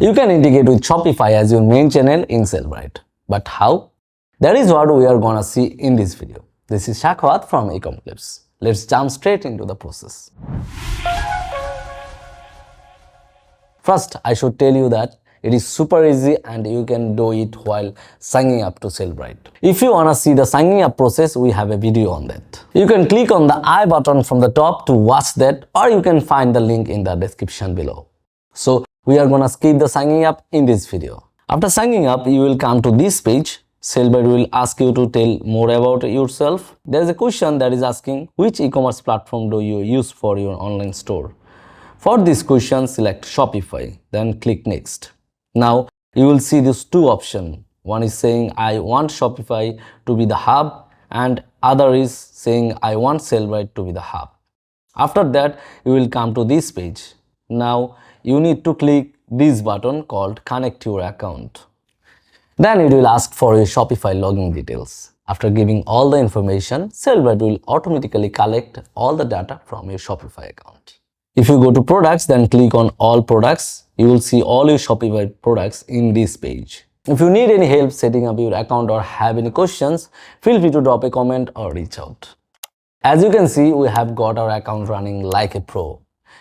You can integrate with Shopify as your main channel in Sellbrite. But how? That is what we are gonna see in this video. This is Shakwat from Ecom Clips. Let's jump straight into the process. First, I should tell you that it is super easy and you can do it while signing up to Sellbrite. If you wanna see the signing up process, we have a video on that. You can click on the I button from the top to watch that, or you can find the link in the description below. So we are gonna skip the signing up in this video. After signing up, you will come to this page. Sellbrite will ask you to tell more about yourself. There is a question that is asking which e-commerce platform do you use for your online store. For this question, select Shopify, then click Next. Now you will see these two options. One is saying I want Shopify to be the hub, and other is saying I want Sellbrite to be the hub. After that, you will come to this page. Now you need to click this button called Connect Your Account. Then it will ask for your Shopify login details. After giving all the information, Sellbrite will automatically collect all the data from your Shopify account. If you go to products, then click on all products. You will see all your Shopify products in this page. If you need any help setting up your account or have any questions, feel free to drop a comment or reach out. As you can see, we have got our account running like a pro.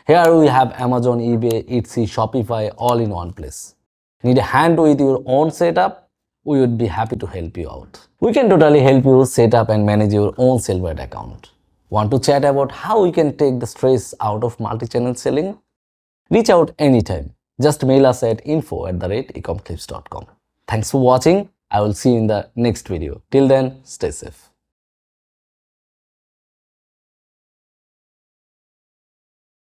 Here we have Amazon, eBay, Etsy, Shopify all in one place. Need a hand with your own setup? We would be happy to help you out. We can totally help you set up and manage your own Sellbrite account. Want to chat about how we can take the stress out of multi-channel selling? Reach out anytime. Just mail us at info@ecomclips.com. Thanks for watching. I will see you in the next video. Till then, stay safe.